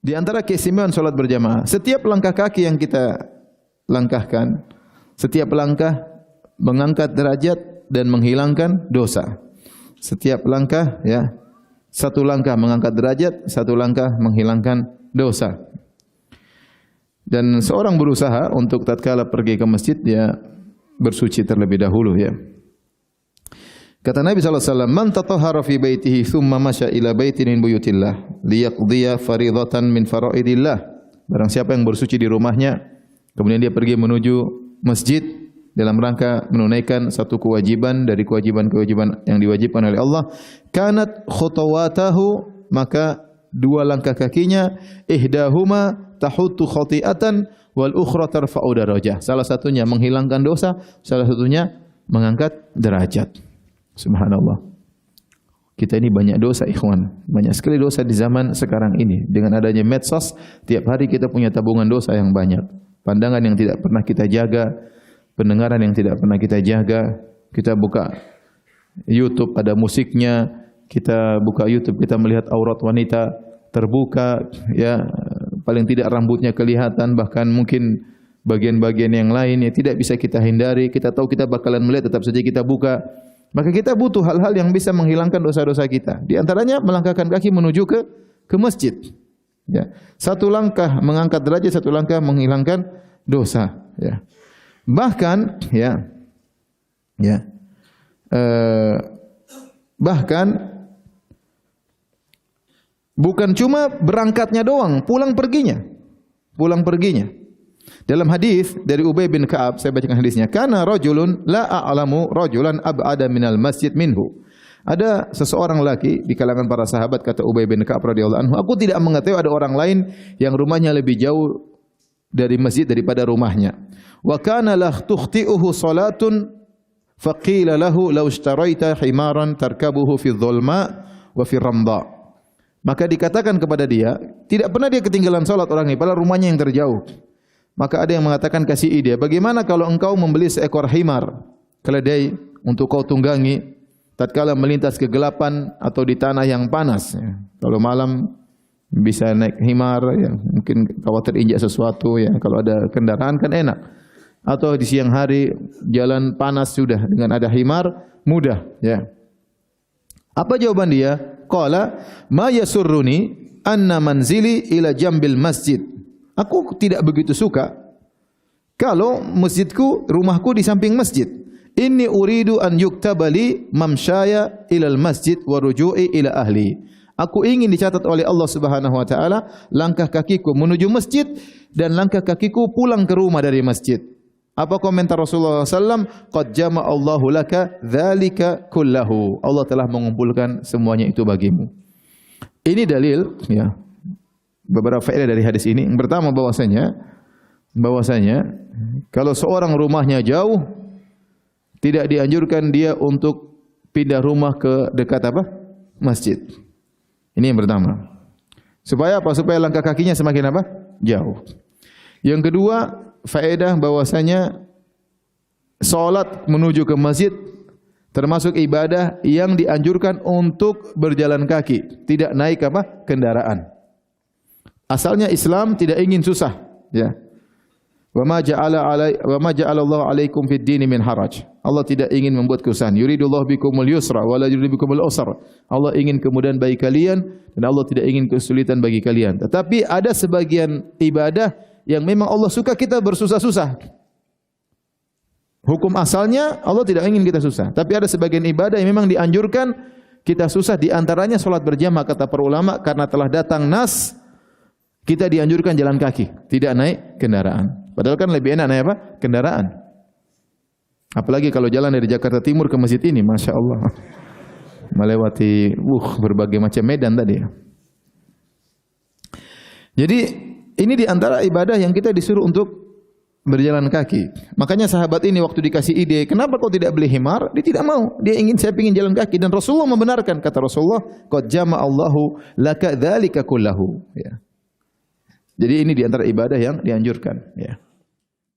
Di antara keistimewaan salat berjamaah, setiap langkah kaki yang kita langkahkan, setiap langkah mengangkat derajat dan menghilangkan dosa. Setiap langkah, ya, satu langkah mengangkat derajat, satu langkah menghilangkan dosa. Dan seorang berusaha untuk tatkala pergi ke masjid, dia bersuci terlebih dahulu, ya. Kata Nabi SAW, "Man tatahhara fi baitihi thumma masya ila baitin min buyutillah liyaqdiya fariidatan min faraidillah." Barang siapa yang bersuci di rumahnya, kemudian dia pergi menuju masjid dalam rangka menunaikan satu kewajiban dari kewajiban-kewajiban yang diwajibkan oleh Allah, kanat khutawatahu, maka dua langkah kakinya, ihdahuma tahuttu khati'atan wal ukhra tarfa'u darajah. Salah satunya menghilangkan dosa, salah satunya mengangkat derajat. Subhanallah. Kita ini banyak dosa, ikhwan. Banyak sekali dosa di zaman sekarang ini. Dengan adanya medsos, tiap hari kita punya tabungan dosa yang banyak. Pandangan yang tidak pernah kita jaga, pendengaran yang tidak pernah kita jaga. Kita buka YouTube, ada musiknya. Kita buka YouTube, kita melihat aurat wanita terbuka, ya, paling tidak rambutnya kelihatan, bahkan mungkin bagian-bagian yang lain yang tidak bisa kita hindari. Kita tahu kita bakalan melihat, tetap saja kita buka. Maka kita butuh hal-hal yang bisa menghilangkan dosa-dosa kita. Di antaranya melangkahkan kaki menuju ke masjid. Ya. Satu langkah mengangkat derajat, satu langkah menghilangkan dosa. Ya. Bahkan, bahkan bukan cuma berangkatnya doang, pulang perginya. Dalam hadis dari Ubay bin Ka'ab, saya bacakan hadisnya. Kana rajulun la a'lamu rajulan ab'ada minal masjid minhu. Ada seseorang laki di kalangan para sahabat, kata Ubay bin Ka'ab radhiyallahu anhu, aku tidak mengetahui ada orang lain yang rumahnya lebih jauh dari masjid daripada rumahnya. Wa kana la tukhti'uhu salatun faqila lahu law ishtaraita himaran tarkabuhu fi dhulma wa fi ramda. Maka dikatakan kepada dia, tidak pernah dia ketinggalan salat orang ini, padahal rumahnya yang terjauh. Maka ada yang mengatakan, kasih ide, bagaimana kalau engkau membeli seekor himar, keledai, untuk kau tunggangi tatkala melintas kegelapan atau di tanah yang panas. Ya. Kalau malam bisa naik himar, ya, mungkin khawatir injak sesuatu, ya. Kalau ada kendaraan kan enak. Atau di siang hari jalan panas sudah, dengan ada himar mudah. Ya. Apa jawaban dia? Qala ma yasurruni anna manzili ila jambil masjid. Aku tidak begitu suka kalau masjidku, rumahku di samping masjid. Inni uridu an yuktabali mamsyaya ilal masjid wa ruju'i ila ahli. Aku ingin dicatat oleh Allah Subhanahu wa taala langkah kakiku menuju masjid dan langkah kakiku pulang ke rumah dari masjid. Apa komentar Rasulullah SAW? Qad jama'a Allahu laka dzalika kullahu. Allah telah mengumpulkan semuanya itu bagimu. Ini dalil, ya. Beberapa faedah dari hadis ini. Yang pertama bahwasanya kalau seorang rumahnya jauh, tidak dianjurkan dia untuk pindah rumah ke dekat apa? Masjid. Ini yang pertama. Supaya apa? Supaya langkah kakinya semakin apa? Jauh. Yang kedua, faedah bahwasanya salat menuju ke masjid termasuk ibadah yang dianjurkan untuk berjalan kaki, tidak naik apa? Kendaraan. Asalnya Islam tidak ingin susah, ya. Wa ma ja'alallahu 'alaikum fid dini min haraj. Allah tidak ingin membuat kesusahan. Yuridullahu bikumul yusra wa la yuridu bikumul usra. Allah ingin kemudahan bagi kalian dan Allah tidak ingin kesulitan bagi kalian. Tetapi ada sebagian ibadah yang memang Allah suka kita bersusah-susah. Hukum asalnya Allah tidak ingin kita susah, tapi ada sebagian ibadah yang memang dianjurkan kita susah, di antaranya salat berjamaah, kata para ulama, karena telah datang nas kita dianjurkan jalan kaki, tidak naik kendaraan. Padahal kan lebih enak naik apa? Kendaraan. Apalagi kalau jalan dari Jakarta Timur ke masjid ini, Masya Allah. Melewati berbagai macam medan tadi. Jadi ini di antara ibadah yang kita disuruh untuk berjalan kaki. Makanya sahabat ini waktu dikasih ide, kenapa kau tidak beli himar? Dia tidak mau. Dia ingin, saya ingin jalan kaki. Dan Rasulullah membenarkan. Kata Rasulullah, qad jama'allahu laka dzalika kullahu. Ya. Jadi ini di antara ibadah yang dianjurkan, ya.